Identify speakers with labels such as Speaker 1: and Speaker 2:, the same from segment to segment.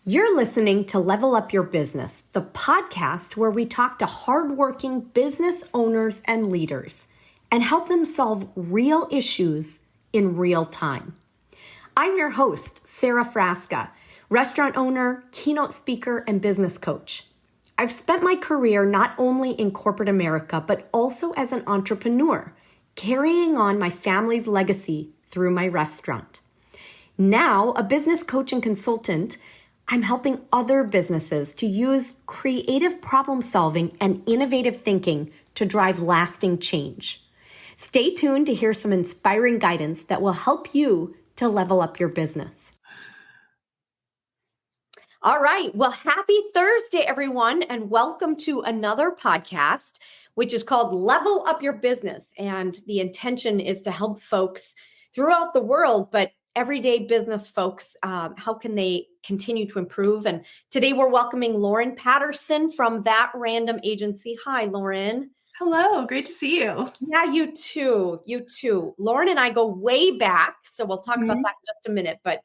Speaker 1: You're listening to Level Up Your Business, the podcast where we talk to hardworking business owners and leaders and help them solve real issues in real time. I'm your host, Sara Frasca, restaurant owner, keynote speaker, and business coach. I've spent my career not only in corporate America, but also as an entrepreneur, carrying on my family's legacy through my restaurant. Now, a business coach and consultant, I'm helping other businesses to use creative problem solving and innovative thinking to drive lasting change. Stay tuned to hear some inspiring guidance that will help you to level up your business. All right. Well, happy Thursday, everyone, and welcome to another podcast, which is called Level Up Your Business. And the intention is to help folks throughout the world, but everyday business folks, how can they continue to improve? And today we're welcoming Lauren Patterson from That Random Agency. Hi, Lauren.
Speaker 2: Hello, great to see you.
Speaker 1: Yeah, you too. You too. Lauren and I go way back, so we'll talk about that in just a minute, but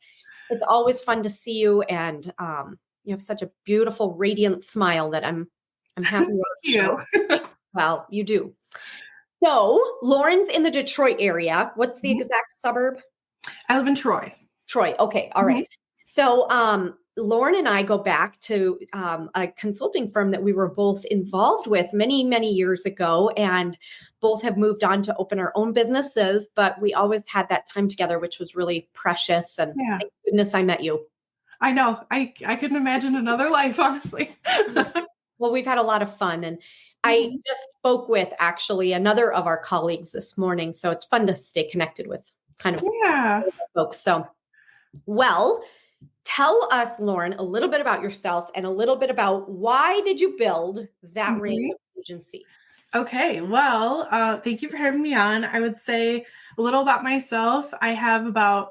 Speaker 1: it's always fun to see you, and you have such a beautiful, radiant smile that I'm happy to
Speaker 2: you.
Speaker 1: Well, you do. So Lauren's in the Detroit area. What's the exact suburb?
Speaker 2: I live in Troy.
Speaker 1: Troy. Okay. All right. So Lauren and I go back to a consulting firm that we were both involved with many, many years ago, and both have moved on to open our own businesses, but we always had that time together, which was really precious. And thank goodness I met you.
Speaker 2: I know. I couldn't imagine another life, honestly.
Speaker 1: Well, we've had a lot of fun. And I just spoke with actually another of our colleagues this morning. So it's fun to stay connected with kind of folks. So, well, tell us, Lauren, a little bit about yourself and a little bit about why did you build That Random Agency?
Speaker 2: Okay. Well, thank you for having me on. I would say a little about myself. I have about,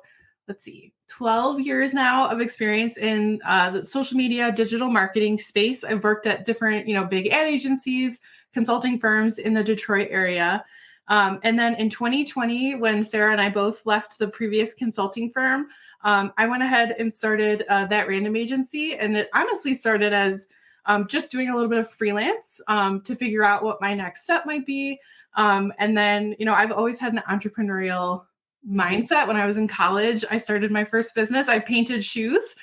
Speaker 2: 12 years now of experience in the social media, digital marketing space. I've worked at different, big ad agencies, consulting firms in the Detroit area. And then in 2020, when Sarah and I both left the previous consulting firm, I went ahead and started That Random Agency. And it honestly started as just doing a little bit of freelance to figure out what my next step might be. And then, I've always had an entrepreneurial mindset. When I was in college, I started my first business. I painted shoes.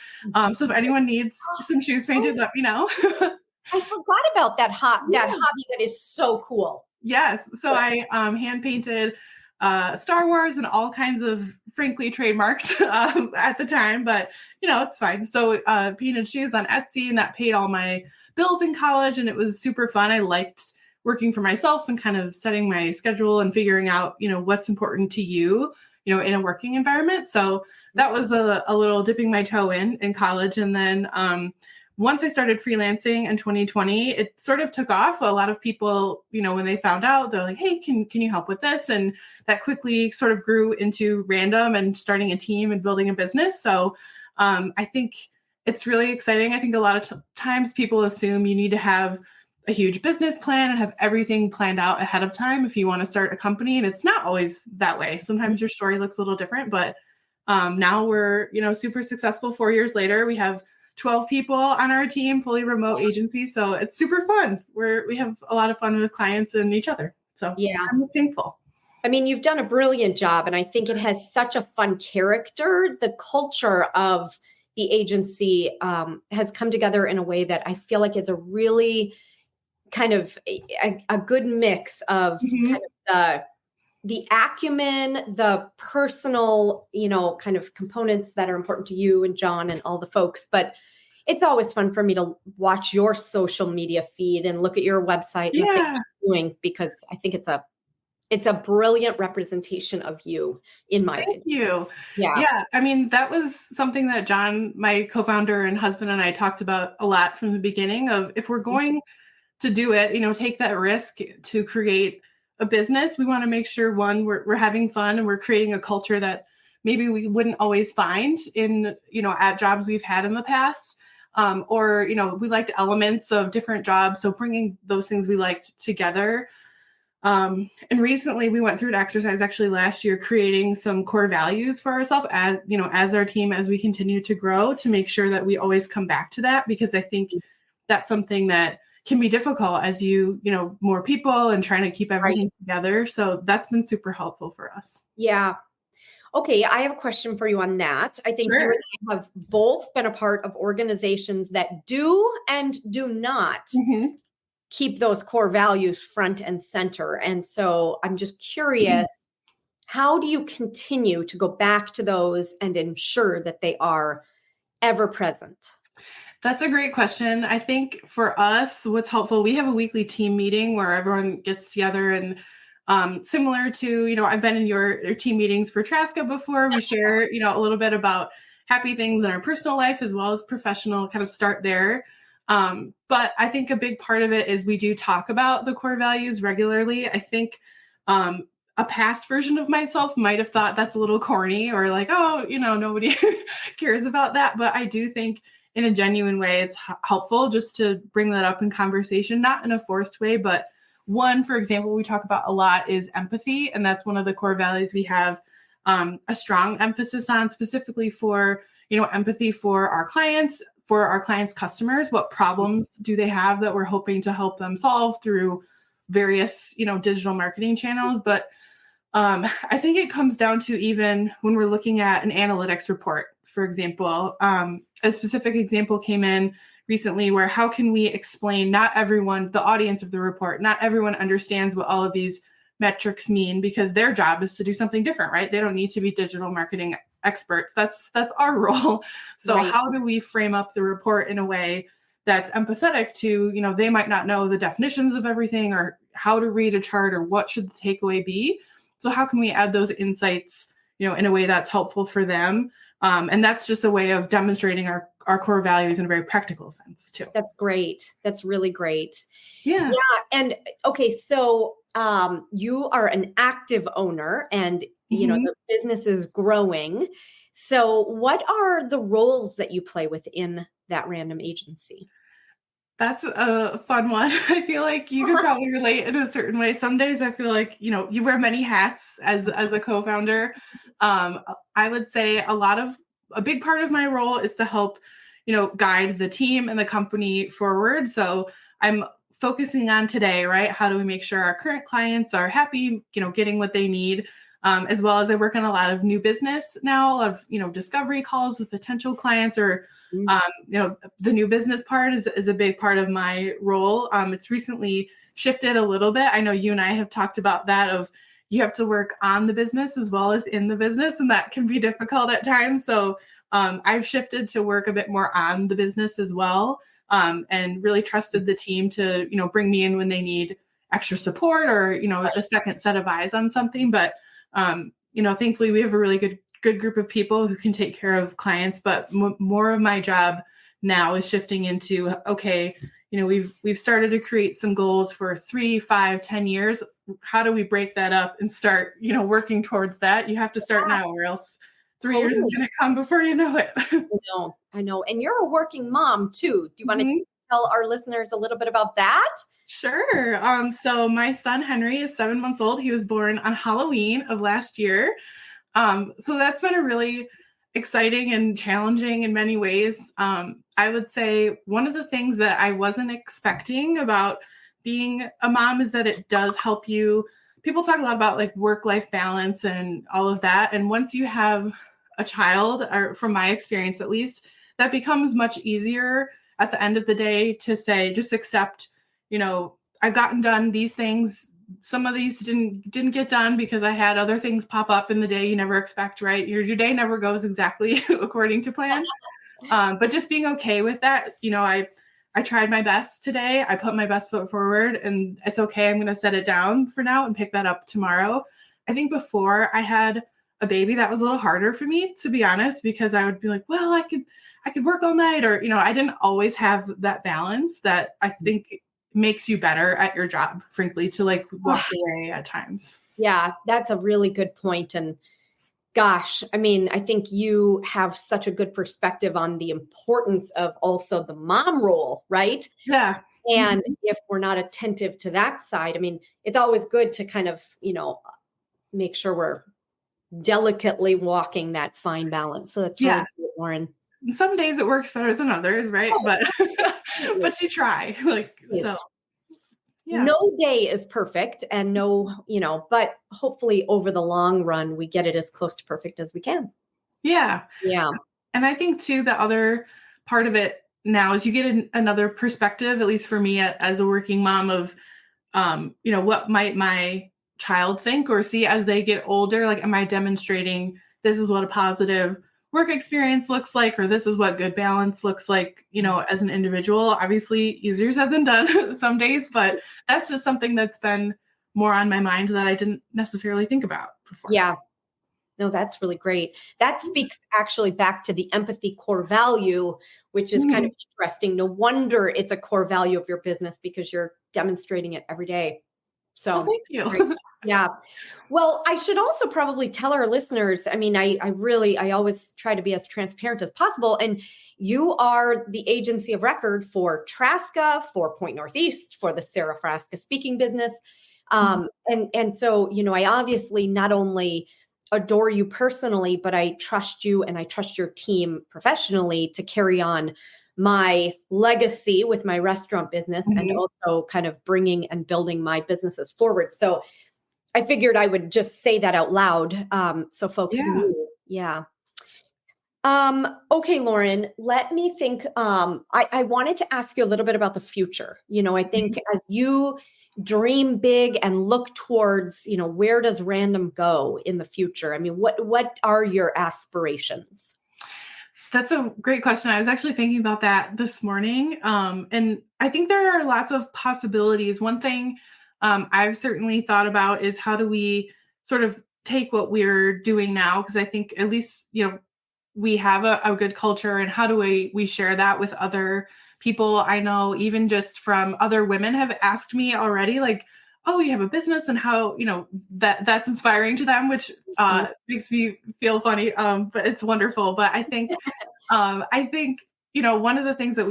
Speaker 2: So if anyone needs some shoes painted, let me know.
Speaker 1: I forgot about that hobby that is so cool.
Speaker 2: Yes. So I hand painted Star Wars and all kinds of, frankly, trademarks at the time, but it's fine. So painted shoes on Etsy, and that paid all my bills in college, and it was super fun. I liked working for myself and kind of setting my schedule and figuring out, what's important to you, in a working environment. So that was a little dipping my toe in college. And then once I started freelancing in 2020, it sort of took off. A lot of people, when they found out, they're like, hey, can you help with this? And that quickly sort of grew into Random and starting a team and building a business. So I think it's really exciting. I think a lot of times people assume you need to have a huge business plan and have everything planned out ahead of time if you want to start a company. And it's not always that way. Sometimes your story looks a little different, but now we're, super successful 4 years later. We have 12 people on our team, fully remote agency. So it's super fun. We have a lot of fun with clients and each other. So I'm thankful.
Speaker 1: I mean, you've done a brilliant job, and I think it has such a fun character. The culture of the agency has come together in a way that I feel like is a really kind of a good mix of kind of the acumen, the personal, kind of components that are important to you and John and all the folks. But it's always fun for me to watch your social media feed and look at your website and the things you're doing, because I think it's a brilliant representation of you, in my opinion.
Speaker 2: Thank you.
Speaker 1: Yeah.
Speaker 2: I mean, that was something that John, my co-founder and husband, and I talked about a lot from the beginning of, if we're going to do it, take that risk to create a business, we want to make sure, one, we're having fun and we're creating a culture that maybe we wouldn't always find in, at jobs we've had in the past. Or, we liked elements of different jobs. So bringing those things we liked together And recently we went through an exercise actually last year, creating some core values for ourselves as, as our team, as we continue to grow, to make sure that we always come back to that, because I think that's something that can be difficult as more people and trying to keep everything together. So that's been super helpful for us.
Speaker 1: Yeah. Okay, I have a question for you on that. I think you and I have both been a part of organizations that do and do not keep those core values front and center. And so I'm just curious, how do you continue to go back to those and ensure that they are ever present?
Speaker 2: That's a great question. I think for us, what's helpful, we have a weekly team meeting where everyone gets together, and similar to, I've been in your team meetings for Frasca before. We share, a little bit about happy things in our personal life as well as professional, kind of start there. But I think a big part of it is we do talk about the core values regularly. I think a past version of myself might have thought that's a little corny, or like, oh, nobody cares about that. But I do think in a genuine way, it's helpful just to bring that up in conversation, not in a forced way. But one, for example, we talk about a lot is empathy. And that's one of the core values we have a strong emphasis on, specifically for, empathy for our clients, customers. What problems do they have that we're hoping to help them solve through various, digital marketing channels? But I think it comes down to, even when we're looking at an analytics report, for example, a specific example came in recently where how can we explain, not everyone, the audience of the report, not everyone understands what all of these metrics mean, because their job is to do something different, right? They don't need to be digital marketing experts. That's our role. So how do we frame up the report in a way that's empathetic to, they might not know the definitions of everything, or how to read a chart, or what should the takeaway be? So how can we add those insights, in a way that's helpful for them? And that's just a way of demonstrating our core values in a very practical sense too.
Speaker 1: That's great. That's really great.
Speaker 2: Yeah.
Speaker 1: And okay, so you are an active owner, and the business is growing. So what are the roles that you play within that random agency?
Speaker 2: That's a fun one. I feel like you could probably relate in a certain way. Some days I feel like, you wear many hats as a co-founder. I would say a big part of my role is to help, guide the team and the company forward. So I'm focusing on today, right? How do we make sure our current clients are happy, getting what they need? As well as I work on a lot of new business now, of, discovery calls with potential clients, or, the new business part is a big part of my role. It's recently shifted a little bit. I know you and I have talked about that, of you have to work on the business as well as in the business, and that can be difficult at times. So I've shifted to work a bit more on the business as well, and really trusted the team to, bring me in when they need extra support, or, a second set of eyes on something. But thankfully we have a really good group of people who can take care of clients. But more of my job now is shifting into, okay, we've started to create some goals for 3, 5, 10 years. How do we break that up and start, working towards that? You have to start now, or else 3 years is going to come before you know it.
Speaker 1: I know. And you're a working mom too. Do you want to tell our listeners a little bit about that?
Speaker 2: Sure. So my son Henry is 7 months old. He was born on Halloween of last year. So that's been a really exciting and challenging in many ways. I would say one of the things that I wasn't expecting about being a mom is that it does help you. People talk a lot about like work-life balance and all of that. And once you have a child, or from my experience at least, that becomes much easier at the end of the day to say, just accept, I've gotten done these things. Some of these didn't get done because I had other things pop up in the day you never expect, right? Your day never goes exactly according to plan. But just being okay with that, I tried my best today. I put my best foot forward, and it's okay. I'm going to set it down for now and pick that up tomorrow. I think before I had a baby, that was a little harder for me, to be honest, because I would be like, well, I could work all night, or, I didn't always have that balance that I think makes you better at your job, frankly, to like walk away at times.
Speaker 1: Yeah, that's a really good point. And Gosh, I mean, I think you have such a good perspective on the importance of also the mom role, right?
Speaker 2: Yeah.
Speaker 1: And
Speaker 2: Mhm.
Speaker 1: if we're not attentive to that side, I mean, it's always good to kind of, make sure we're delicately walking that fine balance. So that's really
Speaker 2: Yeah.
Speaker 1: good, Lauren.
Speaker 2: Some days it works better than others, right?
Speaker 1: Oh,
Speaker 2: But
Speaker 1: absolutely.
Speaker 2: but you try. Like, so yeah.
Speaker 1: No day is perfect and no, but hopefully over the long run, we get it as close to perfect as we can.
Speaker 2: Yeah.
Speaker 1: Yeah.
Speaker 2: And I think too, the other part of it now is you get another perspective, at least for me as a working mom, of what might my child think or see as they get older? Like, am I demonstrating this is what a positive work experience looks like, or this is what good balance looks like, as an individual? Obviously, easier said than done some days, but that's just something that's been more on my mind that I didn't necessarily think about before.
Speaker 1: Yeah. No, that's really great. That speaks actually back to the empathy core value, which is kind of
Speaker 2: Mhm.
Speaker 1: interesting. No wonder it's a core value of your business because you're demonstrating it every day.
Speaker 2: Oh,
Speaker 1: So
Speaker 2: thank
Speaker 1: great.
Speaker 2: you.
Speaker 1: Yeah. Well, I should also probably tell our listeners, I mean, I always try to be as transparent as possible. And you are the agency of record for Traska, for Point Northeast, for the Sara Frasca speaking business. And so, I obviously not only adore you personally, but I trust you and I trust your team professionally to carry on my legacy with my restaurant business and
Speaker 2: Mhm.
Speaker 1: also kind of bringing and building my businesses forward. So I figured I would just say that out loud, so folks
Speaker 2: Yeah.
Speaker 1: knew. Yeah. Okay, Lauren, let me think. I wanted to ask you a little bit about the future. I think as you dream big and look towards, where does Random go in the future? I mean, what are your aspirations?
Speaker 2: That's a great question. I was actually thinking about that this morning. And I think there are lots of possibilities. One thing I've certainly thought about is how do we sort of take what we're doing now? Because I think at least, we have a good culture, and how do we share that with other people? I know even just from other women have asked me already, like, oh, you have a business, and how, that's inspiring to them, which
Speaker 1: Mhm.
Speaker 2: makes me feel funny. But it's wonderful. But I think one of the things that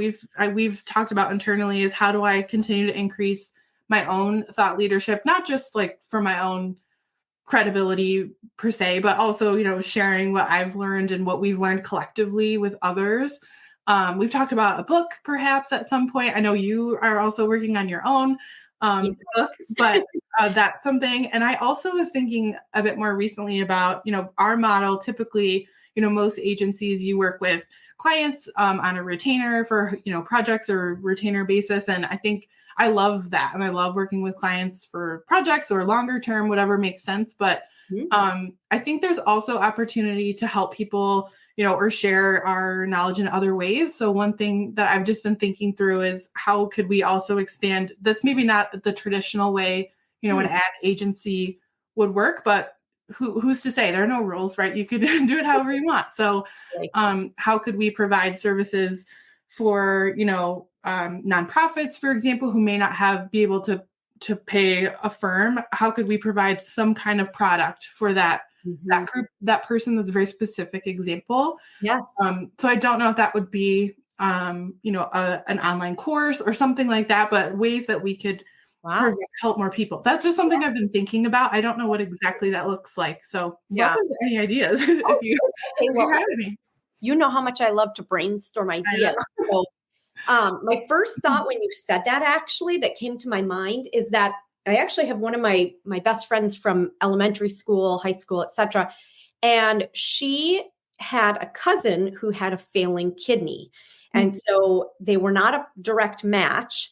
Speaker 2: we've talked about internally is how do I continue to increase my own thought leadership, not just like for my own credibility per se, but also sharing what I've learned and what we've learned collectively with others. We've talked about a book perhaps at some point. I know you are also working on your own
Speaker 1: Yeah.
Speaker 2: book, but that's something. And I also was thinking a bit more recently about our model. Typically, most agencies, you work with clients on a retainer for projects or retainer basis, and I think I love that, and I love working with clients for projects or longer term, whatever makes sense. But
Speaker 1: Mhm.
Speaker 2: I think there's also opportunity to help people, or share our knowledge in other ways. So one thing that I've just been thinking through is how could we also expand? That's maybe not the traditional way, an
Speaker 1: Hmm.
Speaker 2: ad agency would work, but who's to say? There are no rules, right? You could do it however you want. So
Speaker 1: Like,
Speaker 2: how could we provide services for nonprofits, for example, who may not be able to pay a firm? How could we provide some kind of product for that
Speaker 1: mhm.
Speaker 2: group, that person? That's a very specific example.
Speaker 1: Yes.
Speaker 2: So I don't know if that would be an online course or something like that, but ways that we could
Speaker 1: Wow.
Speaker 2: help more people. That's just something I've been thinking about. I don't know what exactly that looks like. So
Speaker 1: Yeah.
Speaker 2: welcome to any ideas
Speaker 1: Oh, okay.
Speaker 2: if you
Speaker 1: Well,
Speaker 2: have any.
Speaker 1: you know how much I love to brainstorm
Speaker 2: I
Speaker 1: ideas.
Speaker 2: know.
Speaker 1: So, my first thought when you said that actually that came to my mind is that I actually have one of my best friends from elementary school, high school, etc. And she had a cousin who had a failing kidney. And
Speaker 2: Mhm.
Speaker 1: so they were not a direct match.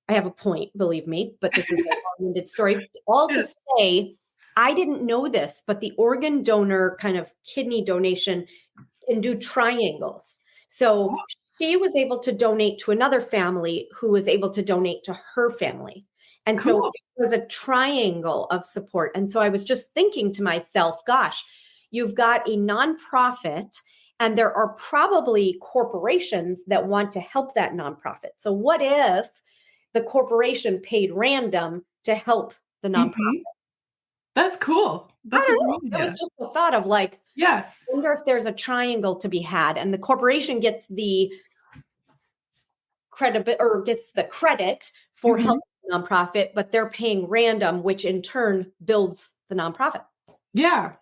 Speaker 1: I have a point, believe me, but this is a long-winded story. All to say, I didn't know this, but the organ donor kind of kidney donation can do triangles. So she was able to donate to another family who was able to donate to her family. And so
Speaker 2: Cool.
Speaker 1: it was a triangle of support. And so I was just thinking to myself, gosh, you've got a nonprofit, and there are probably corporations that want to help that nonprofit. So what if the corporation paid Random to help the nonprofit?
Speaker 2: Mhm. That's cool.
Speaker 1: I
Speaker 2: That's a
Speaker 1: don't
Speaker 2: great
Speaker 1: know. It was
Speaker 2: idea.
Speaker 1: just the thought of like,
Speaker 2: Yeah.
Speaker 1: I wonder if there's a triangle to be had, and the corporation gets the credit for
Speaker 2: Mhm.
Speaker 1: helping the nonprofit, but they're paying random, which in turn builds the nonprofit.
Speaker 2: Yeah.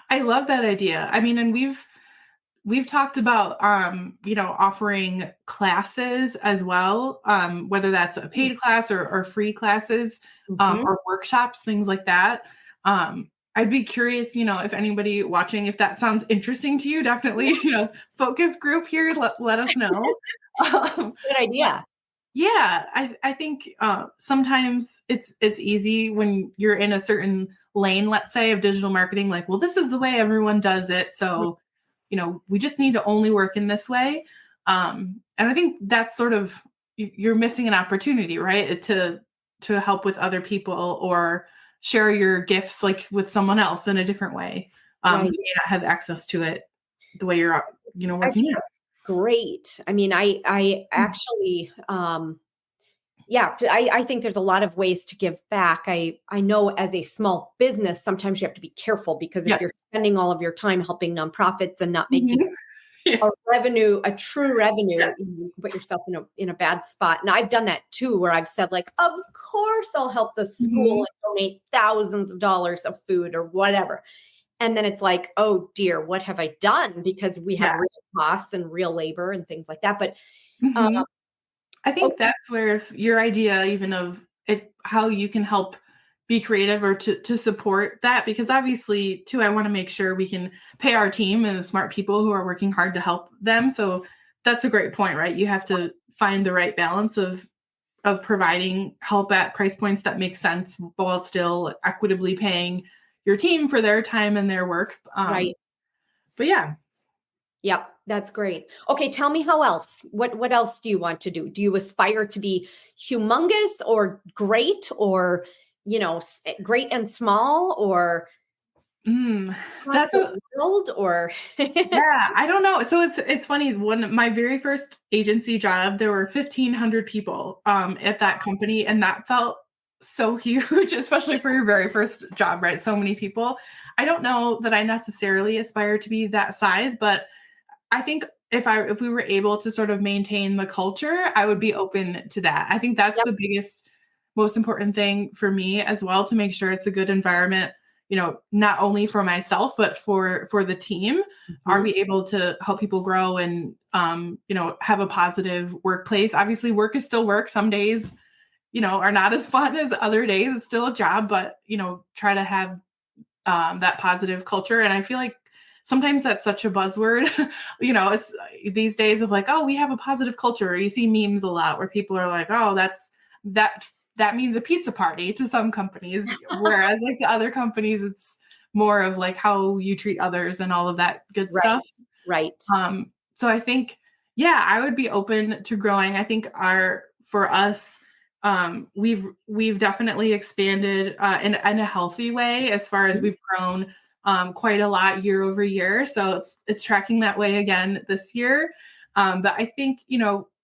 Speaker 2: I love that idea. I mean, and we've talked about offering classes as well, whether that's a paid class or free classes,
Speaker 1: Mhm.
Speaker 2: or workshops, things like that. I'd be curious, if anybody watching, if that sounds interesting to you, definitely, focus group here, let us know. Um,
Speaker 1: Good
Speaker 2: but
Speaker 1: idea.
Speaker 2: yeah, I think sometimes it's easy when you're in a certain lane, let's say, of digital marketing, like, well, this is the way everyone does it. So, we just need to only work in this way. And I think that's sort of, you're missing an opportunity, right? To help with other people or share your gifts like with someone else in a different way, who
Speaker 1: Right.
Speaker 2: may not have access to it the way you're,
Speaker 1: I
Speaker 2: working
Speaker 1: think
Speaker 2: now.
Speaker 1: that's great. I mean, I actually, yeah, I think there's a lot of ways to give back. I know as a small business, sometimes you have to be careful because if
Speaker 2: Yeah.
Speaker 1: you're spending all of your time helping nonprofits and not making
Speaker 2: Mhm. Yeah.
Speaker 1: a true revenue,
Speaker 2: Yes.
Speaker 1: you can put yourself in a bad spot. And I've done that too, where I've said like, of course I'll help the school
Speaker 2: Mhm.
Speaker 1: and donate thousands of dollars of food or whatever. And then it's like, oh dear, what have I done? Because we have
Speaker 2: Yeah.
Speaker 1: real costs and real labor and things like that. But uh,
Speaker 2: Mhm. I
Speaker 1: oh,
Speaker 2: think that's where if your idea even of how you can help be creative or to support that, because obviously too, I want to make sure we can pay our team and the smart people who are working hard to help them. So that's a great point, right? You have to find the right balance of providing help at price points that make sense while still equitably paying your team for their time and their work.
Speaker 1: right.
Speaker 2: But yeah.
Speaker 1: Yeah, that's great. Okay, tell me how else. What else do you want to do? Do you aspire to be humongous or great or, great and small or
Speaker 2: Mm,
Speaker 1: across
Speaker 2: that's a
Speaker 1: the world or
Speaker 2: Yeah, I don't know. So it's funny. When my very first agency job, there were 1,500 people at that company, and that felt so huge, especially for your very first job, right? So many people. I don't know that I necessarily aspire to be that size, but I think if we were able to sort of maintain the culture, I would be open to that. I think that's
Speaker 1: Yep.
Speaker 2: the biggest, most important thing for me as well, to make sure it's a good environment, not only for myself, but for the team. Are
Speaker 1: Mhm.
Speaker 2: we able to help people grow and have a positive workplace? Obviously, work is still work. Some days, are not as fun as other days. It's still a job, but try to have that positive culture. And I feel like sometimes that's such a buzzword, it's, these days of like, oh, we have a positive culture. You see memes a lot where people are like, oh, that that means a pizza party to some companies, whereas like to other companies, it's more of like how you treat others and all of that good
Speaker 1: Right.
Speaker 2: stuff.
Speaker 1: Right.
Speaker 2: So I think, yeah, I would be open to growing. I think for us, we've definitely expanded in a healthy way as far as
Speaker 1: Mhm.
Speaker 2: we've grown quite a lot year over year. So it's tracking that way again this year. But I think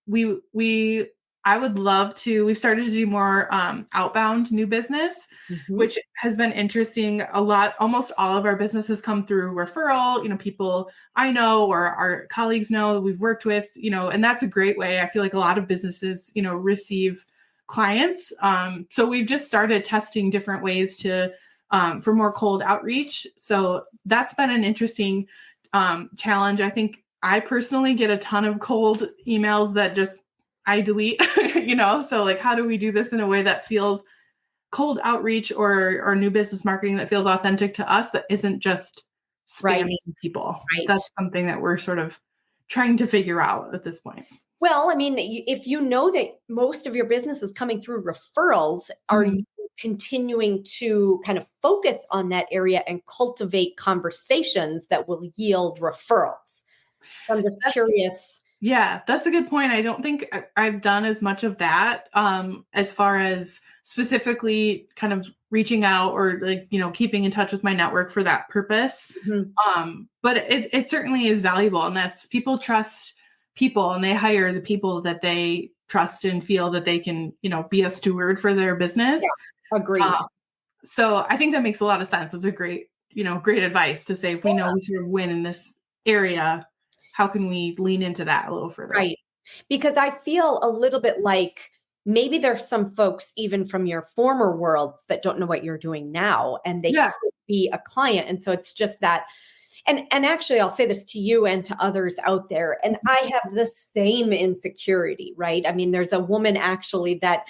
Speaker 2: we I would love to. We've started to do more outbound new business,
Speaker 1: Mhm.
Speaker 2: which has been interesting. A lot, almost all of our business has come through referral. People I know or our colleagues know that we've worked with. And that's a great way. I feel like a lot of businesses receive clients. So we've just started testing different ways to for more cold outreach. So that's been an interesting challenge. I think I personally get a ton of cold emails that just I delete, So like, how do we do this in a way that feels cold outreach or new business marketing that feels authentic to us, that isn't just
Speaker 1: Right.
Speaker 2: spamming people?
Speaker 1: Right.
Speaker 2: That's something that we're sort of trying to figure out at this point.
Speaker 1: Well, I mean, if you know that most of your business is coming through referrals, are you
Speaker 2: Mhm.
Speaker 1: continuing to kind of focus on that area and cultivate conversations that will yield referrals? I'm just
Speaker 2: That's
Speaker 1: curious.
Speaker 2: Yeah, that's a good point. I don't think I've done as much of that as far as specifically kind of reaching out or like, keeping in touch with my network for that purpose.
Speaker 1: Mhm.
Speaker 2: But it certainly is valuable. And that's, people trust people and they hire the people that they trust and feel that they can, be a steward for their
Speaker 1: Yeah,
Speaker 2: business.
Speaker 1: agreed.
Speaker 2: So I think that makes a lot of sense. It's a great advice to say, if we know we sort of win in this area, how can we lean into that a little further?
Speaker 1: Right. Because I feel a little bit like maybe there's some folks even from your former world that don't know what you're doing now, and they
Speaker 2: Yeah.
Speaker 1: could be a client. And so it's just that. And actually, I'll say this to you and to others out there, and I have the same insecurity, right? I mean, there's a woman actually that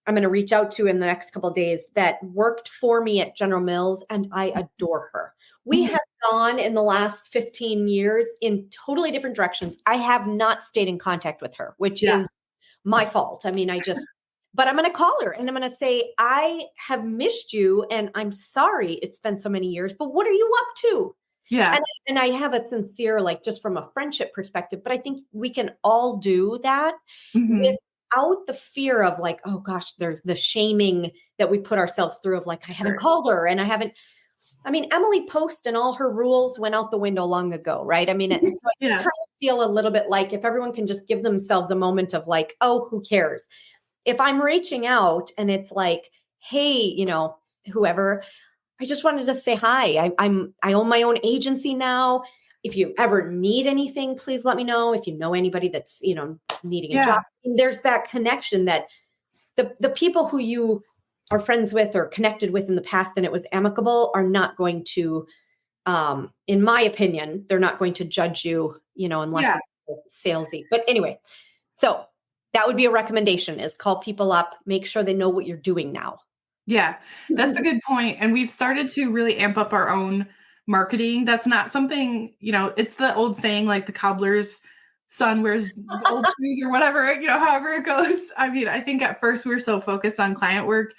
Speaker 1: I'm going to reach out to in the next couple of days that worked for me at General Mills, and I adore her. We
Speaker 2: Mhm.
Speaker 1: have gone in the last 15 years in totally different directions. I have not stayed in contact with her, which
Speaker 2: Yeah.
Speaker 1: is my fault. I mean, but I'm going to call her and I'm going to say, I have missed you and I'm sorry it's been so many years, but what are you up to?
Speaker 2: Yeah.
Speaker 1: And I have a sincere, like, just from a friendship perspective, but I think we can all do that
Speaker 2: Mhm.
Speaker 1: without the fear of like, oh gosh, there's the shaming that we put ourselves through of like, I haven't
Speaker 2: Sure.
Speaker 1: called her and I mean, Emily Post and all her rules went out the window long ago, right? I mean, so I just
Speaker 2: Yeah.
Speaker 1: kind of feel a little bit like if everyone can just give themselves a moment of like, oh, who cares? If I'm reaching out and it's like, hey, whoever, I just wanted to say hi. I own my own agency now. If you ever need anything, please let me know. If you know anybody that's, needing a
Speaker 2: Yeah.
Speaker 1: job, and there's that connection that the people who you are friends with or connected with in the past and it was amicable are not going to, in my opinion, they're not going to judge you, unless
Speaker 2: Yeah.
Speaker 1: it's salesy. But anyway, so that would be a recommendation is call people up, make sure they know what you're doing now.
Speaker 2: Yeah, that's a good point, and we've started to really amp up our own marketing. That's not something, it's the old saying, like, the cobbler's son wears old shoes or whatever, however it goes. I mean, I think at first we were so focused on client work.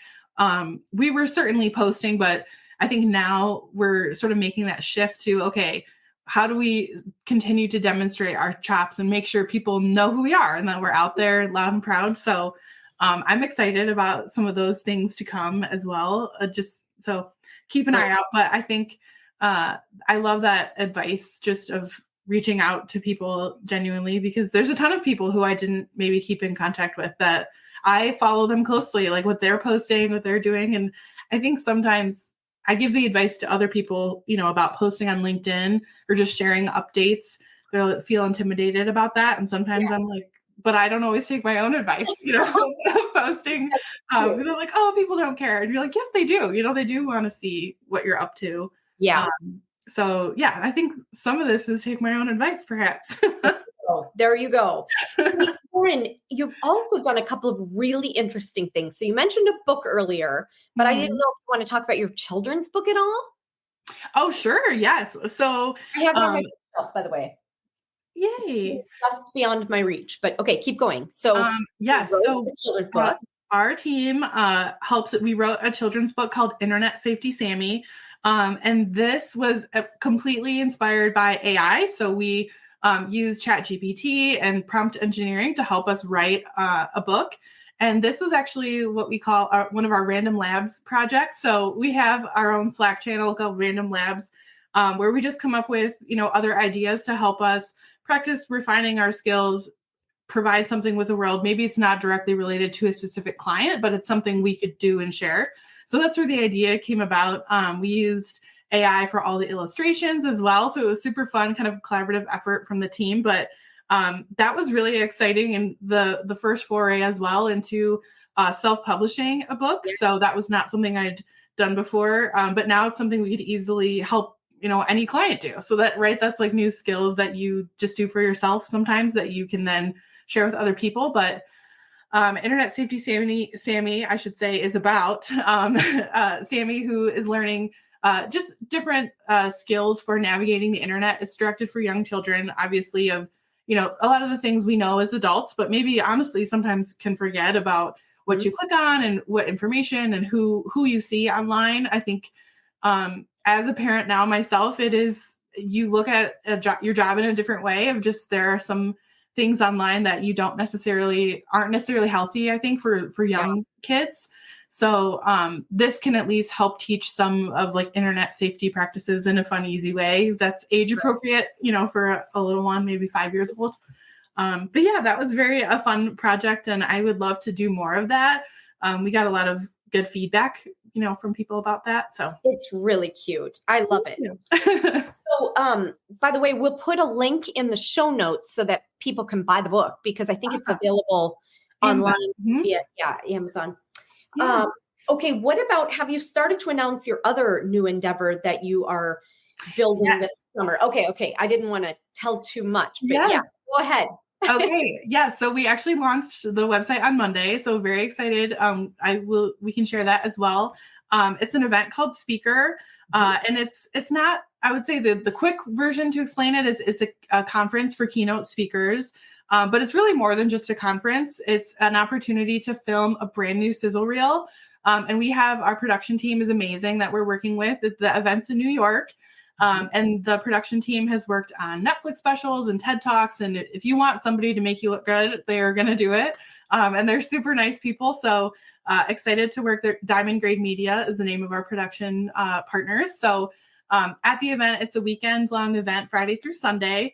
Speaker 2: We were certainly posting, but I think now we're sort of making that shift to, okay, how do we continue to demonstrate our chops and make sure people know who we are and that we're out there loud and proud? So I'm excited about some of those things to come as well. Just so keep an eye out. But I think I love that advice just of reaching out to people genuinely, because there's a ton of people who I didn't maybe keep in contact with that I follow them closely, like what they're posting, what they're doing. And I think sometimes I give the advice to other people, about posting on LinkedIn or just sharing updates. They'll feel intimidated about that. And sometimes I'm like, but I don't always take my own advice, posting. Because I'm like, oh, people don't care. And you're like, yes, they do. They do want to see what you're up to.
Speaker 1: Yeah.
Speaker 2: So yeah, I think some of this is take my own advice, perhaps.
Speaker 1: Oh, there you go. Hey, Lauren, you've also done a couple of really interesting things. So you mentioned a book earlier, but I didn't know if you want to talk about your children's book at all.
Speaker 2: Oh, sure. Yes. So,
Speaker 1: I have it on my shelf, by the way.
Speaker 2: yay.
Speaker 1: Just beyond my reach, but okay, keep going. So you
Speaker 2: Yes.
Speaker 1: wrote
Speaker 2: So,
Speaker 1: a children's book.
Speaker 2: our team helps. We wrote a children's book called Internet Safety Sammy. And this was completely inspired by AI. So we used ChatGPT and prompt engineering to help us write a book. And this was actually what we call one of our Random Labs projects. So we have our own Slack channel called Random Labs, where we just come up with, other ideas to help us practice refining our skills, provide something with the world. Maybe it's not directly related to a specific client, but it's something we could do and share. So that's where the idea came about. We used AI for all the illustrations as well. So it was super fun, kind of collaborative effort from the team. But that was really exciting. And the first foray as well into self-publishing a book. Yeah. So that was not something I'd done before. But now it's something we could easily help any client do. So that's like new skills that you just do for yourself sometimes that you can then share with other people. But Internet Safety Sammy, I should say, is about Sammy, who is learning just different skills for navigating the internet. It's directed for young children, obviously, of a lot of the things we know as adults, but maybe honestly sometimes can forget about what you click on and what information and who you see online. I think as a parent now myself, it is, you look at your job in a different way of just, there are some things online that you aren't necessarily healthy, I think, for young kids. So this can at least help teach some of like internet safety practices in a fun, easy way that's age appropriate, for a little one, maybe 5 years old. But yeah, that was a fun project, and I would love to do more of that. We got a lot of good feedback, from people about that. So
Speaker 1: it's really cute. I love it. So, by the way, we'll put a link in the show notes so that people can buy the book, because I think it's available
Speaker 2: Amazon.
Speaker 1: online via Amazon.
Speaker 2: Yeah.
Speaker 1: Okay, what about, have you started to announce your other new endeavor that you are building this summer? Okay. I didn't want to tell too much, but go ahead.
Speaker 2: Okay. Yeah. So we actually launched the website on Monday. So very excited. We can share that as well. It's an event called Speaker. And it's not, I would say the quick version to explain it is it's a conference for keynote speakers. But it's really more than just a conference. It's an opportunity to film a brand new sizzle reel. And we have, our production team is amazing that we're working with. The event's in New York. And the production team has worked on Netflix specials and TED Talks. And if you want somebody to make you look good, they are going to do it. And they're super nice people. So excited to work there. Diamond Grade Media is the name of our production partners. So at the event, it's a weekend long event, Friday through Sunday.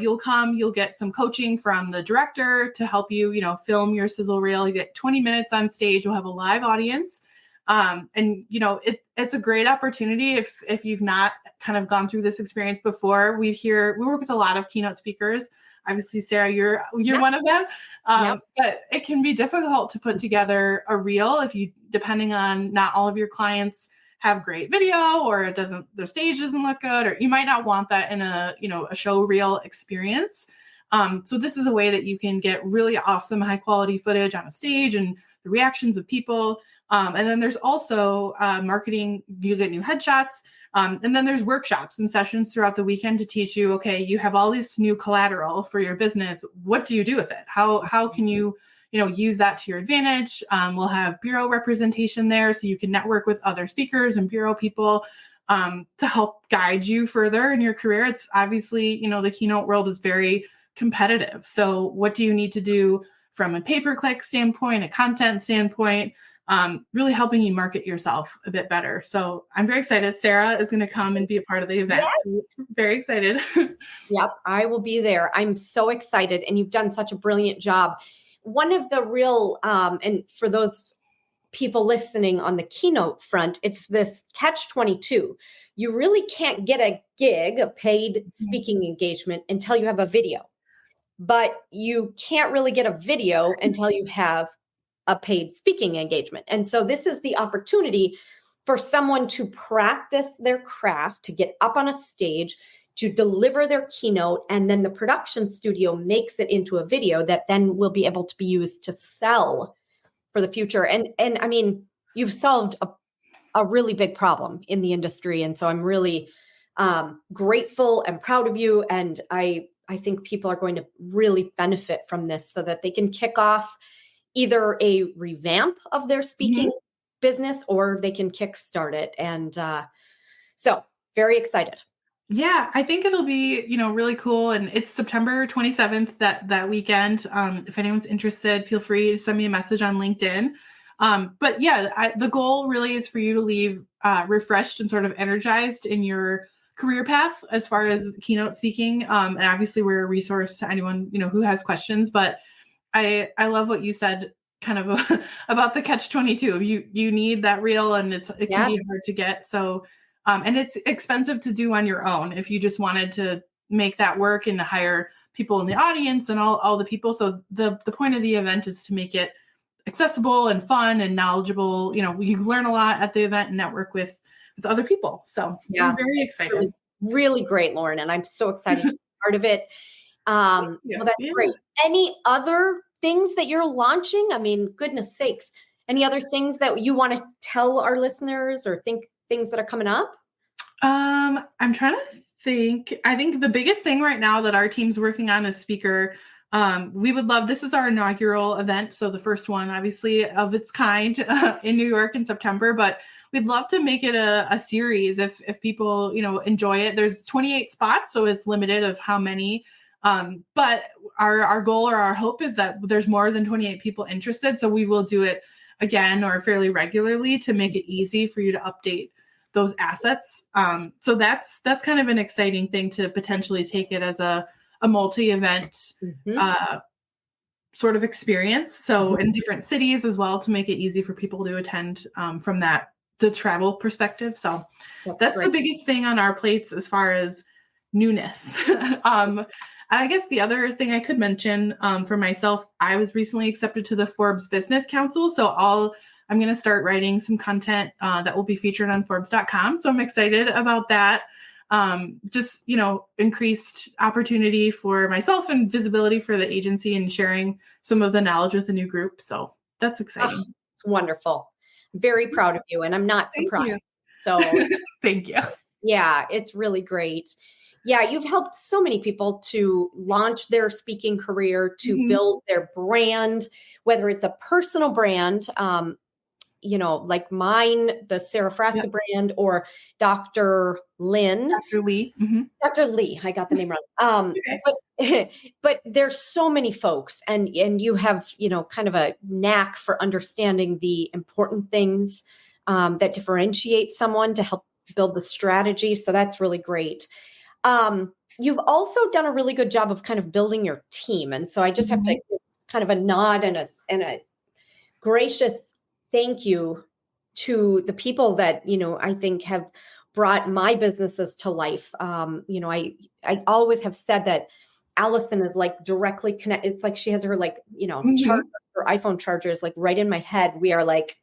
Speaker 2: You'll get some coaching from the director to help you, film your sizzle reel. You get 20 minutes on stage. You'll have a live audience. And it's a great opportunity if you've not kind of gone through this experience before. We work with a lot of keynote speakers. Obviously, Sarah, you're one of them. But it can be difficult to put together a reel depending on, not all of your clients have great video, or the stage doesn't look good, or you might not want that in a show reel experience. So this is a way that you can get really awesome, high quality footage on a stage and the reactions of people. And then there's also marketing. You get new headshots. And then there's workshops and sessions throughout the weekend to teach you, okay, you have all this new collateral for your business. What do you do with it? How can you, use that to your advantage? We'll have bureau representation there, so you can network with other speakers and bureau people to help guide you further in your career. It's obviously, the keynote world is very competitive. So what do you need to do from a pay-per-click standpoint, a content standpoint, really helping you market yourself a bit better. So I'm very excited. Sarah is going to come and be a part of the event.
Speaker 1: Yes.
Speaker 2: So very excited.
Speaker 1: Yep, I will be there. I'm so excited. And you've done such a brilliant job. One of the real, and for those people listening on the keynote front, it's this catch-22. You really can't get a gig, a paid speaking engagement, until you have a video. But you can't really get a video until you have a paid speaking engagement. And so this is the opportunity for someone to practice their craft, to get up on a stage, to deliver their keynote, and then the production studio makes it into a video that then will be able to be used to sell for the future. And I mean, you've solved a really big problem in the industry. And so I'm really grateful and proud of you. And I think people are going to really benefit from this, so that they can kick off either a revamp of their speaking business, or they can kickstart it. And so very excited.
Speaker 2: Yeah, I think it'll be, really cool. And it's September 27th, that weekend. If anyone's interested, feel free to send me a message on LinkedIn. But yeah, the goal really is for you to leave refreshed and sort of energized in your career path as far as keynote speaking. And obviously we're a resource to anyone, who has questions. But I love what you said kind of about the catch-22. You need that reel, and it can be hard to get. So and it's expensive to do on your own if you just wanted to make that work and to hire people in the audience and all the people. So the point of the event is to make it accessible and fun and knowledgeable. You learn a lot at the event and network with other people. So I'm very excited.
Speaker 1: Really great, Lauren. And I'm so excited to be part of it. Well, that's great. Any other things that you're launching? I mean, goodness sakes. Any other things that you want to tell our listeners, or things that are coming up?
Speaker 2: I'm trying to think. I think the biggest thing right now that our team's working on is Speaker. We would love, this is our inaugural event. So the first one, obviously, of its kind in New York in September, but we'd love to make it a series if people, enjoy it. There's 28 spots, so it's limited of how many. But our goal or our hope is that there's more than 28 people interested. So we will do it again or fairly regularly to make it easy for you to update those assets. So that's kind of an exciting thing to potentially take it as a multi-event sort of experience. So in different cities as well, to make it easy for people to attend from that the travel perspective. So that's
Speaker 1: great.
Speaker 2: the biggest thing on our plates as far as newness. I guess the other thing I could mention for myself, I was recently accepted to the Forbes Business Council. So I'm going to start writing some content that will be featured on Forbes.com. So I'm excited about that. Just, increased opportunity for myself and visibility for the agency and sharing some of the knowledge with a new group. So that's exciting.
Speaker 1: Oh, wonderful. Very proud of you. And I'm not
Speaker 2: Thank
Speaker 1: surprised.
Speaker 2: you.
Speaker 1: So
Speaker 2: Thank you.
Speaker 1: yeah, it's really great. Yeah, you've helped so many people to launch their speaking career, to build their brand, whether it's a personal brand, like mine, the Sara Frasca brand, or Dr. Lynn.
Speaker 2: Dr. Lee.
Speaker 1: Dr. Lee, I got the name wrong. But there's so many folks, and you have, kind of a knack for understanding the important things that differentiate someone to help build the strategy. So that's really great. You've also done a really good job of kind of building your team. And so I just have to give kind of a nod and a gracious thank you to the people that, I think have brought my businesses to life. I always have said that Allison is like directly connected. It's like she has her charger, her iPhone charger is like right in my head. We are like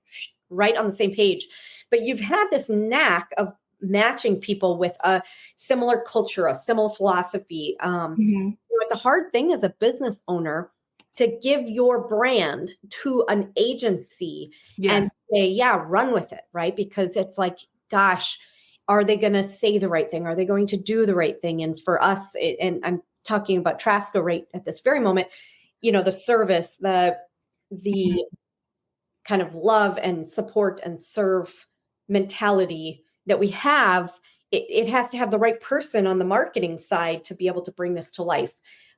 Speaker 1: right on the same page. But you've had this knack of matching people with a similar culture, a similar philosophy. It's a hard thing as a business owner to give your brand to an agency and say, yeah, run with it, right? Because it's like, gosh, are they going to say the right thing? Are they going to do the right thing? And for us, and I'm talking about Trasca right at this very moment, the service, the kind of love and support and serve mentality that we have, it has to have the right person on the marketing side to be able to bring this to life.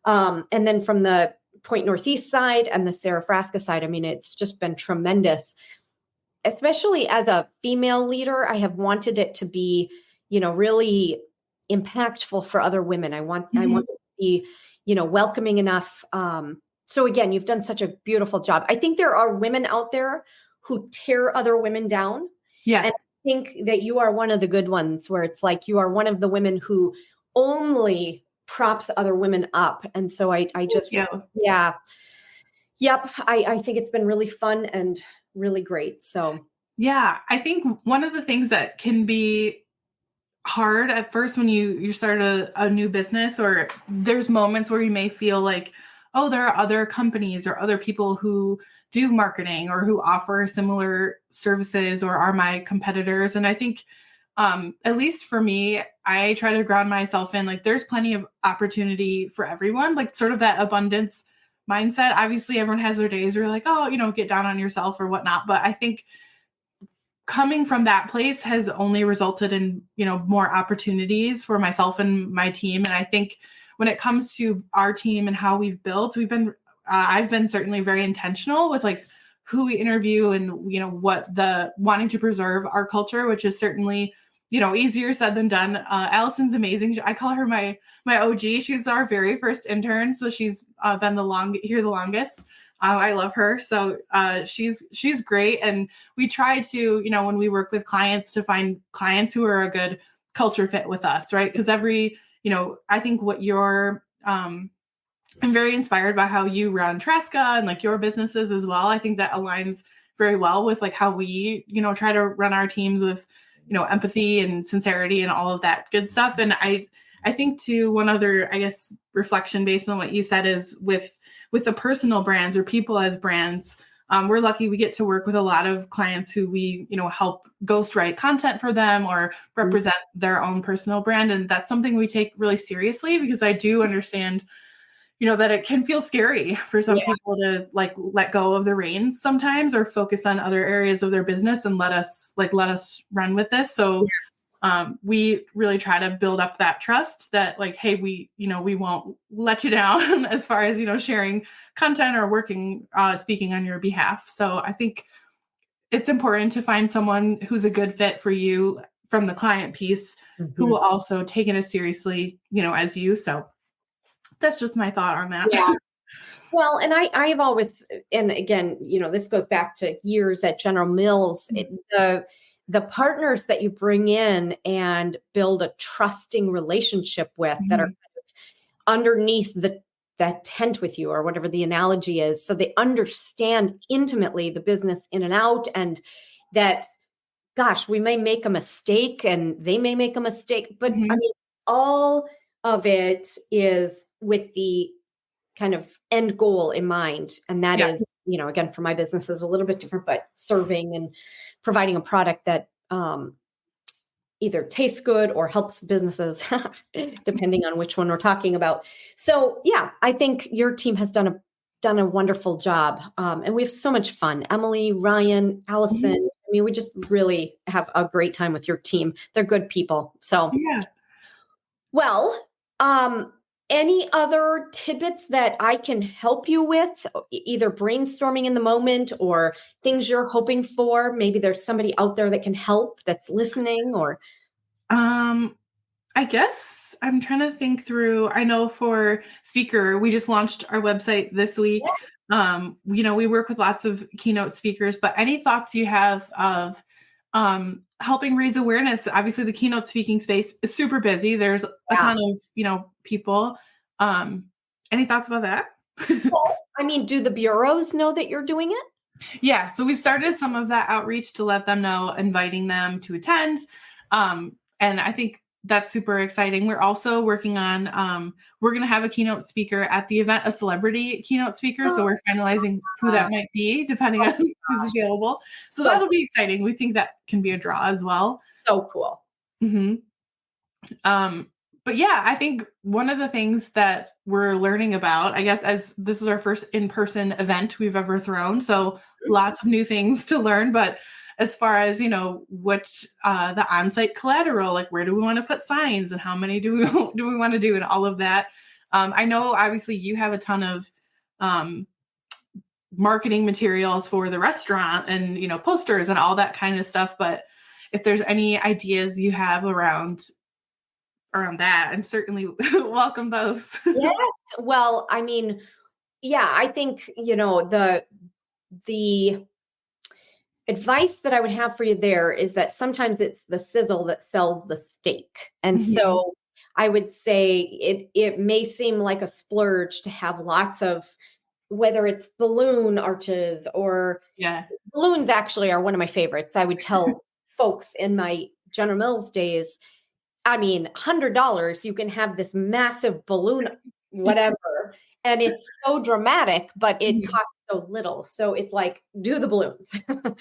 Speaker 1: And then from the Point Northeast side and the Sara Frasca side, I mean, it's just been tremendous, especially as a female leader. I have wanted it to be, really impactful for other women. I want it to be, welcoming enough. So again, you've done such a beautiful job. I think there are women out there who tear other women down.
Speaker 2: Yeah.
Speaker 1: And I think that you are one of the good ones where it's like you are one of the women who only props other women up. And so I just, yeah. Yep. I think it's been really fun and really great. So,
Speaker 2: yeah, I think one of the things that can be hard at first when you start a new business, or there's moments where you may feel like, oh, there are other companies or other people who do marketing or who offer similar services or are my competitors. And I think, at least for me, I try to ground myself in like, there's plenty of opportunity for everyone, like sort of that abundance mindset. Obviously everyone has their days where you're like, oh, get down on yourself or whatnot. But I think coming from that place has only resulted in, more opportunities for myself and my team. And I think when it comes to our team and how we've built, I've been certainly very intentional with like who we interview and, what the wanting to preserve our culture, which is certainly, easier said than done. Allison's amazing. I call her my OG. She's our very first intern. So she's been here the longest. I love her. So she's great. And we try to, when we work with clients, to find clients who are a good culture fit with us, right? Because I think what I'm very inspired by how you run Trasca and like your businesses as well. I think that aligns very well with like how we, try to run our teams with, empathy and sincerity and all of that good stuff. And I think too, one other, I guess, reflection based on what you said is with the personal brands or people as brands, we're lucky we get to work with a lot of clients who we, help ghostwrite content for them or represent their own personal brand. And that's something we take really seriously because I do understand, that it can feel scary for some people to like let go of the reins sometimes or focus on other areas of their business and let us run with this. So we really try to build up that trust that like, hey, we won't let you down as far as, sharing content or working, speaking on your behalf. So I think it's important to find someone who's a good fit for you from the client piece who will also take it as seriously, as you. So that's just my thought on that.
Speaker 1: Yeah. Well, and I've always, and again, this goes back to years at General Mills, the partners that you bring in and build a trusting relationship with that are
Speaker 2: Mhm.
Speaker 1: underneath that tent with you, or whatever the analogy is. So they understand intimately the business in and out, and that, gosh, we may make a mistake and they may make a mistake, but I
Speaker 2: Mhm.
Speaker 1: mean, all of it is with the kind of end goal in mind. And that
Speaker 2: Yeah.
Speaker 1: is, again, for my business is a little bit different, but serving and providing a product that either tastes good or helps businesses, depending on which one we're talking about. So yeah, I think your team has done a wonderful job. And we have so much fun. Emily, Ryan, Allison.
Speaker 2: Mhm.
Speaker 1: I mean, we just really have a great time with your team. They're good people. So,
Speaker 2: Yeah.
Speaker 1: well, any other tidbits that I can help you with, either brainstorming in the moment or things you're hoping for? Maybe there's somebody out there that can help that's listening, or
Speaker 2: Um, I guess I'm trying to think through. I know for speaker, we just launched our website this week. We work with lots of keynote speakers, but any thoughts you have of helping raise awareness? Obviously, the keynote speaking space is super busy. There's a
Speaker 1: yeah.
Speaker 2: ton of, people. Um, any thoughts about that?
Speaker 1: Well, I mean, do the bureaus know that you're doing it?
Speaker 2: Yeah, so we've started some of that outreach to let them know, inviting them to attend. And I think that's super exciting. We're also working on, we're going to have a keynote speaker at the event, a celebrity keynote speaker. So we're finalizing who
Speaker 1: Uh,
Speaker 2: that might be, depending on who's available. So
Speaker 1: so
Speaker 2: that'll be exciting. We think that can be a draw as well.
Speaker 1: so cool.
Speaker 2: hmm Um, but yeah, I think one of the things that we're learning about, I guess, as this is our first in-person event we've ever thrown, so lots of new things to learn. But as far as which the on-site collateral, like where do we want to put signs and how many do we do we want to do and all of that. I know obviously you have a ton of um, marketing materials for the restaurant and posters and all that kind of stuff. But if there's any ideas you have around that, and certainly welcome those.
Speaker 1: Yes. Well, I mean, yeah, I think, the advice that I would have for you there is that sometimes it's the sizzle that sells the steak. And
Speaker 2: Mhm.
Speaker 1: so I would say it may seem like a splurge to have lots of, whether it's balloon arches, or
Speaker 2: Yeah.
Speaker 1: balloons actually are one of my favorites. I would tell folks in my General Mills days, I mean, $100, you can have this massive balloon, whatever, and it's so dramatic, but it
Speaker 2: Mhm.
Speaker 1: costs so little. So it's like, do the balloons.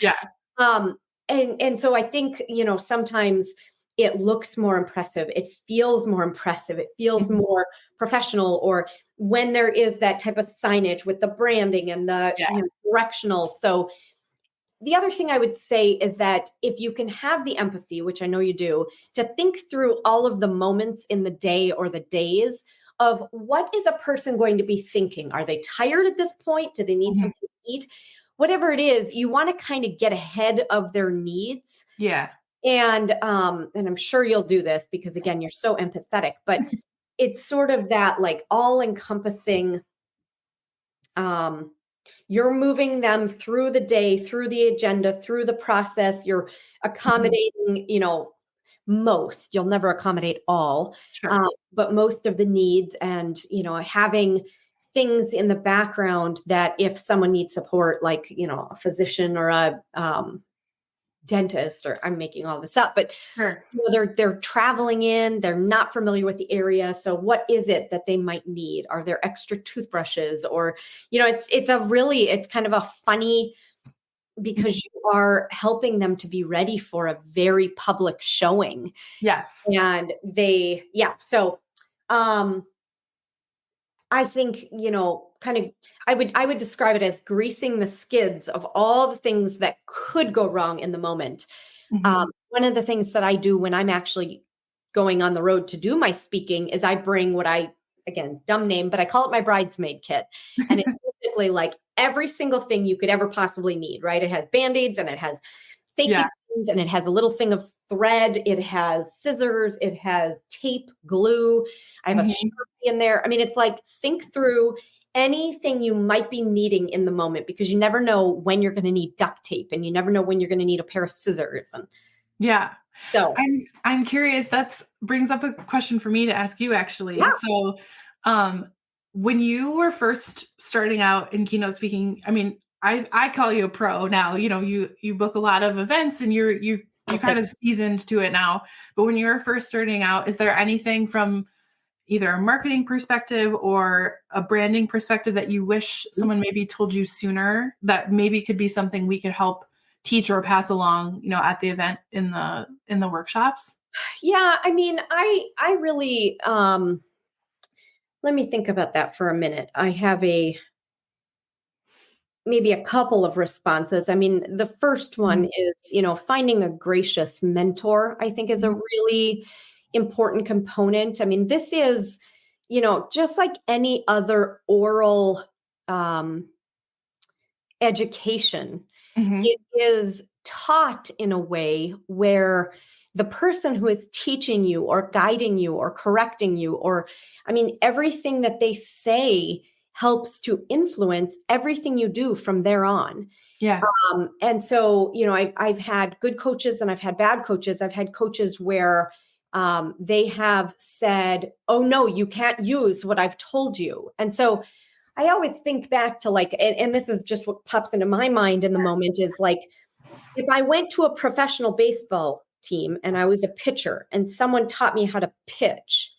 Speaker 2: Yeah.
Speaker 1: Um, and so I think, sometimes it looks more impressive. It feels more impressive. It feels
Speaker 2: Mhm.
Speaker 1: more professional. Or when there is that type of signage with the branding and the
Speaker 2: Yeah.
Speaker 1: directional. So the other thing I would say is that if you can have the empathy, which I know you do, to think through all of the moments in the day or the days of what is a person going to be thinking? Are they tired at this point? Do they need
Speaker 2: Mhm.
Speaker 1: something to eat? Whatever it is, you want to kind of get ahead of their needs.
Speaker 2: Yeah.
Speaker 1: And I'm sure you'll do this because again, you're so empathetic, but it's sort of that like all encompassing, um, you're moving them through the day, through the agenda, through the process. You're
Speaker 2: Mhm.
Speaker 1: accommodating, most. You'll never accommodate all,
Speaker 2: Sure.
Speaker 1: but most of the needs, and having things in the background that if someone needs support, like a physician or a dentist, or I'm making all this up, but
Speaker 2: Sure.
Speaker 1: they're traveling in, they're not familiar with the area. So what is it that they might need? Are there extra toothbrushes? Or, it's kind of a funny,
Speaker 2: Mhm.
Speaker 1: because you are helping them to be ready for a very public showing.
Speaker 2: Yes.
Speaker 1: And so um I think, kind of, I would describe it as greasing the skids of all the things that could go wrong in the moment.
Speaker 2: Mhm.
Speaker 1: One of the things that I do when I'm actually going on the road to do my speaking is I bring what again, dumb name, but I call it my bridesmaid kit. And it's basically like every single thing you could ever possibly need, right? It has Band-Aids, and it has safety
Speaker 2: Yeah.
Speaker 1: pins, and it has a little thing of thread. It has scissors. It has tape, glue. I have a
Speaker 2: Mhm.
Speaker 1: Sharpie in there. I mean, it's like, think through anything you might be needing in the moment, because you never know when you're going to need duct tape, and you never know when you're going to need a pair of scissors. And
Speaker 2: Yeah.
Speaker 1: So
Speaker 2: I'm curious. That's brings up a question for me to ask you actually.
Speaker 1: yeah.
Speaker 2: So, um, when you were first starting out in keynote speaking, I mean, I call you a pro now. You book a lot of events and you kind of seasoned to it now. But when you were first starting out, is there anything from either a marketing perspective or a branding perspective that you wish someone maybe told you sooner that maybe could be something we could help teach or pass along, at the event in the workshops?
Speaker 1: Yeah, I mean, I really let me think about that for a minute. I have maybe a couple of responses. I mean, the first one
Speaker 2: Mhm.
Speaker 1: is, finding a gracious mentor, I think is a really important component. I mean, this is, just like any other oral um, education,
Speaker 2: Mhm.
Speaker 1: it is taught in a way where the person who is teaching you or guiding you or correcting you, or, I mean, everything that they say helps to influence everything you do from there on.
Speaker 2: Yeah.
Speaker 1: And so, I've had good coaches and I've had bad coaches. I've had coaches where they have said, oh, no, you can't use what I've told you. And so I always think back to like, and this is just what pops into my mind in the moment is like, if I went to a professional baseball team and I was a pitcher and someone taught me how to pitch,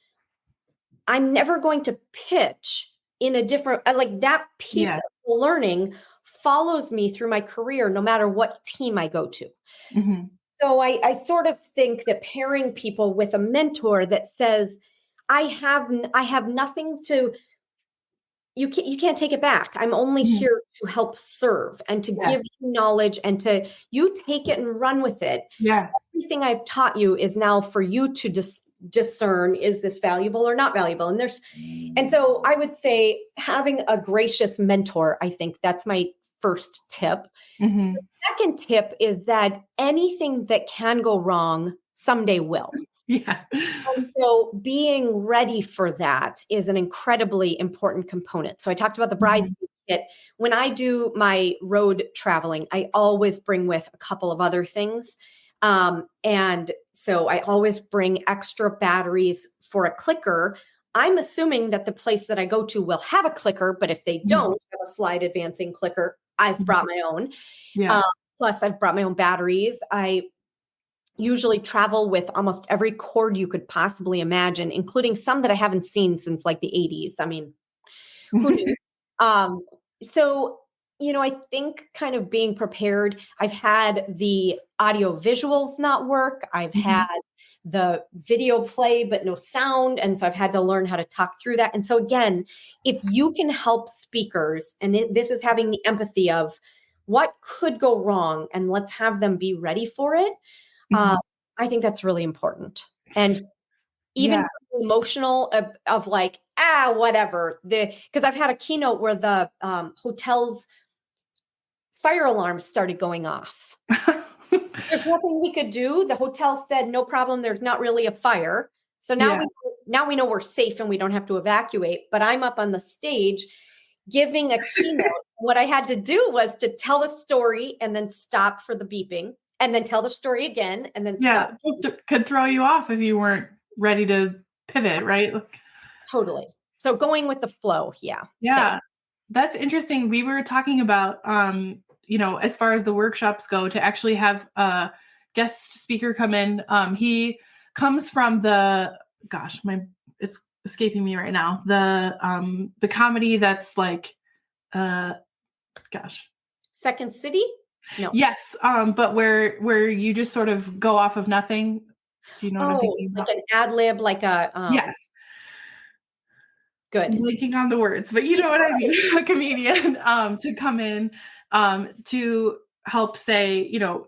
Speaker 1: I'm never going to pitch in a different, like that piece
Speaker 2: Yeah.
Speaker 1: of learning follows me through my career, no matter what team I go to.
Speaker 2: Mhm.
Speaker 1: So I sort of think that pairing people with a mentor that says, I have nothing to, you can't take it back. I'm only
Speaker 2: Mhm.
Speaker 1: here to help serve and to
Speaker 2: Yeah.
Speaker 1: give you knowledge and to you take it and run with it.
Speaker 2: Yeah.
Speaker 1: Everything I've taught you is now for you to discern, is this valuable or not valuable? And so I would say having a gracious mentor, I think that's my first tip.
Speaker 2: Mhm.
Speaker 1: Second tip is that anything that can go wrong someday will.
Speaker 2: Yeah.
Speaker 1: So being ready for that is an incredibly important component. So I talked about the
Speaker 2: Mhm.
Speaker 1: bridesmaid kit. When I do my road traveling, I always bring with a couple of other things. And so I always bring extra batteries for a clicker. I'm assuming that the place that I go to will have a clicker, but if they
Speaker 2: Mhm.
Speaker 1: don't have a slide advancing clicker, I've
Speaker 2: Mhm.
Speaker 1: brought my own.
Speaker 2: Yeah.
Speaker 1: Uh, Plus, I've brought my own batteries. I usually travel with almost every cord you could possibly imagine, including some that I haven't seen since like the 80s. I mean, who knew? Um, so, I think kind of being prepared. I've had the audio visuals not work. I've had
Speaker 2: Mhm.
Speaker 1: the video play, but no sound. And so I've had to learn how to talk through that. And so, again, if you can help speakers, and this is having the empathy of what could go wrong, and let's have them be ready for it. Uh,
Speaker 2: Mhm.
Speaker 1: I think that's really important. And even
Speaker 2: Yeah.
Speaker 1: emotional of like, whatever. Because I've had a keynote where the hotel's fire alarms started going off. There's nothing we could do. The hotel said, no problem. There's not really a fire. So
Speaker 2: Yeah.
Speaker 1: now we know we're safe and we don't have to evacuate. But I'm up on the stage giving a keynote. What I had to do was to tell the story and then stop for the beeping and then tell the story again and then stop.
Speaker 2: Yeah. Could throw you off if you weren't ready to pivot, right? Like,
Speaker 1: Totally. So going with the flow. Yeah. Thanks.
Speaker 2: yeah. That's interesting. We were talking about, as far as the workshops go, to actually have a guest speaker come in. He comes from it's escaping me right now. The comedy that's like, uh, gosh,
Speaker 1: Second City? No.
Speaker 2: yes. But where you just sort of go off of nothing. Do you know what I'm
Speaker 1: Oh,
Speaker 2: thinking
Speaker 1: like
Speaker 2: about?
Speaker 1: an ad lib, like a
Speaker 2: Yes.
Speaker 1: good.
Speaker 2: Blanking on the words, but you know what I mean. A comedian to come in to help say,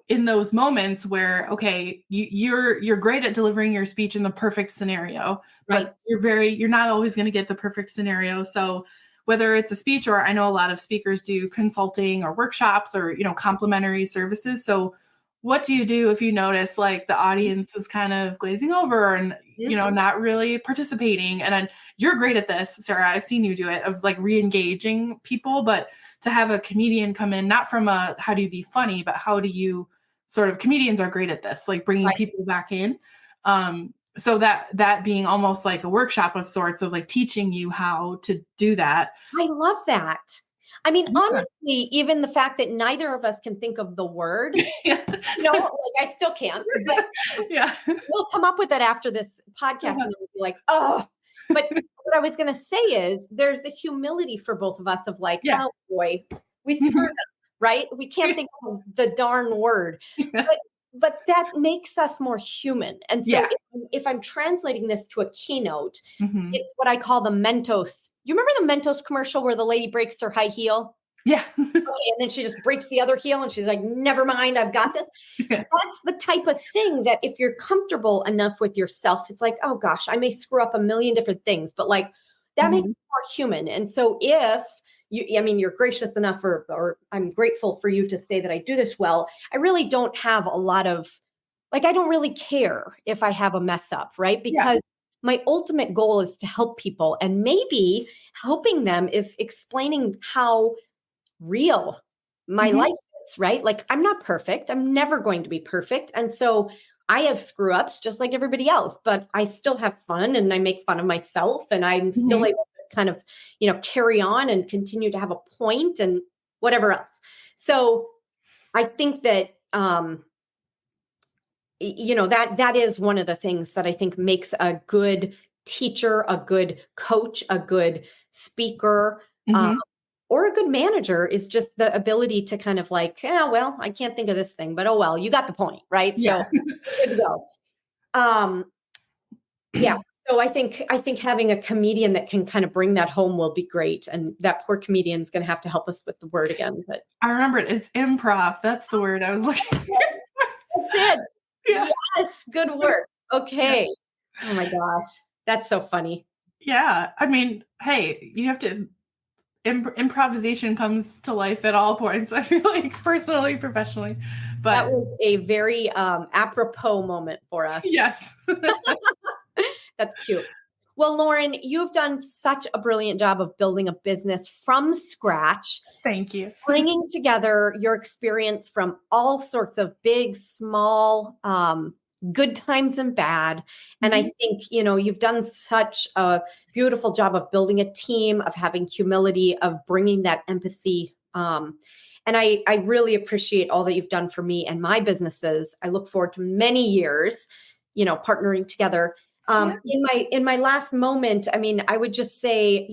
Speaker 2: in those moments where, okay, you're great at delivering your speech in the perfect scenario,
Speaker 1: Right.
Speaker 2: but you're not always going to get the perfect scenario. So whether it's a speech, or I know a lot of speakers do consulting or workshops or complimentary services. So what do you do if you notice like the audience is kind of glazing over and
Speaker 1: Mhm.
Speaker 2: not really participating? And you're great at this, Sarah. I've seen you do it, of like re-engaging people, but to have a comedian come in, not from a how do you be funny, but how do you sort of comedians are great at this, like bringing
Speaker 1: Right.
Speaker 2: people back in. So that being almost like a workshop of sorts of like teaching you how to do that.
Speaker 1: I love that. I mean,
Speaker 2: Yeah.
Speaker 1: honestly, even the fact that neither of us can think of the word,
Speaker 2: Yeah.
Speaker 1: like I still can't, but
Speaker 2: Yeah.
Speaker 1: we'll come up with it after this podcast and we'll be like, oh, but what I was going to say is there's the humility for both of us of like,
Speaker 2: Yeah.
Speaker 1: oh boy, we screwed up, right? We can't think of the darn word, but that makes us more human. And so
Speaker 2: Yeah.
Speaker 1: if I'm translating this to a keynote,
Speaker 2: Mhm.
Speaker 1: it's what I call the Mentos. You remember the Mentos commercial where the lady breaks her high heel?
Speaker 2: Yeah.
Speaker 1: Okay, and then she just breaks the other heel and she's like, never mind, I've got this.
Speaker 2: Yeah.
Speaker 1: That's the type of thing that if you're comfortable enough with yourself, it's like, oh gosh, I may screw up a million different things, but like that makes you more human. And so if you're gracious enough or I'm grateful for you to say that I do this well, I really don't have a lot of, like, I don't really care if I have a mess up, right? Because my ultimate goal is to help people, and maybe helping them is explaining how real my life is, right? Like I'm not perfect. I'm never going to be perfect. And so I have screw ups just like everybody else, but I still have fun and I make fun of myself and I'm still able to kind of, carry on and continue to have a point and whatever else. So I think that, that is one of the things that I think makes a good teacher, a good coach, a good speaker, or a good manager is just the ability to kind of like, well, I can't think of this thing, but oh, well, you got the point. Right.
Speaker 2: Yeah.
Speaker 1: So good to go. Yeah. So I think having a comedian that can kind of bring that home will be great. And that poor comedian is going to have to help us with the word again, but
Speaker 2: I remember it. It's improv. That's the word I was looking for.
Speaker 1: that's it.
Speaker 2: Yeah.
Speaker 1: Yes. Good work. Okay. Yeah. Oh my gosh. That's so funny.
Speaker 2: Yeah. I mean, hey, you have to improvisation comes to life at all points. I feel like personally, professionally, but
Speaker 1: that was a very apropos moment for us.
Speaker 2: Yes.
Speaker 1: That's cute. Well, Lauren, you've done such a brilliant job of building a business from scratch.
Speaker 2: Thank you.
Speaker 1: Bringing together your experience from all sorts of big, small, good times and bad. And I think, you've done such a beautiful job of building a team, of having humility, of bringing that empathy. And I really appreciate all that you've done for me and my businesses. I look forward to many years, partnering together. In my last moment, I mean, I would just say,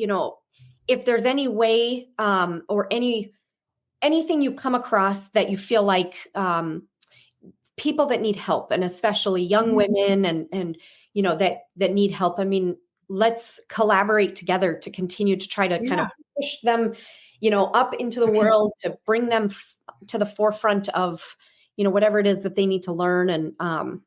Speaker 1: if there's any way or anything you come across that you feel like people that need help, and especially young women and that need help. I mean, let's collaborate together to continue to try to kind of push them, up into the world, to bring them to the forefront of, whatever it is that they need to learn. And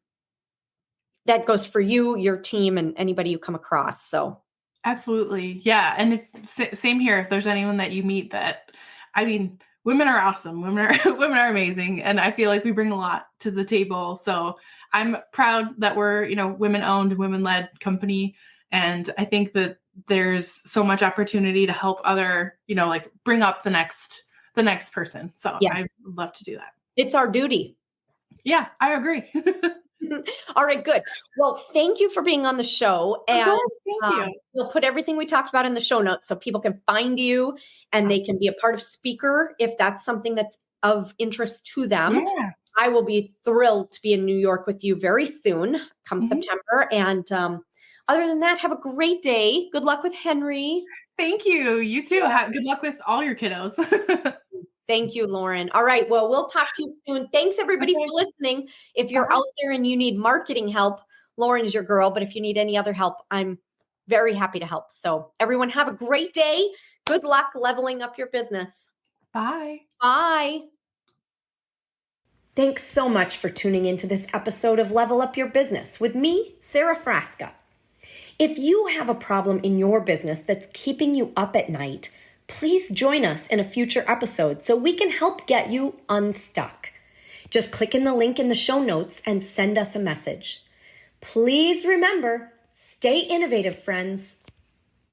Speaker 1: that goes for you, your team, and anybody you come across. So
Speaker 2: Absolutely. Yeah. And same here, if there's anyone that you meet women are awesome. Women are amazing. And I feel like we bring a lot to the table. So I'm proud that we're, women owned, women led company. And I think that there's so much opportunity to help other, like bring up the next person. So I'd love to do that.
Speaker 1: It's our duty.
Speaker 2: Yeah, I agree.
Speaker 1: All right, good. Well, thank you for being on the show. And
Speaker 2: thank you.
Speaker 1: We'll put everything we talked about in the show notes so people can find you and they can be a part of Speaker if that's something that's of interest to them.
Speaker 2: Yeah.
Speaker 1: I will be thrilled to be in New York with you very soon, come September. And other than that, have a great day. Good luck with Henry.
Speaker 2: Thank you. You too. Good luck with all your kiddos.
Speaker 1: Thank you, Lauren. All right. Well, we'll talk to you soon. Thanks, everybody, for listening. If you're out there and you need marketing help, Lauren is your girl. But if you need any other help, I'm very happy to help. So everyone have a great day. Good luck leveling up your business.
Speaker 2: Bye.
Speaker 1: Bye. Thanks so much for tuning into this episode of Level Up Your Business with me, Sara Frasca. If you have a problem in your business that's keeping you up at night, please join us in a future episode so we can help get you unstuck. Just click in the link in the show notes and send us a message. Please remember, stay innovative, friends.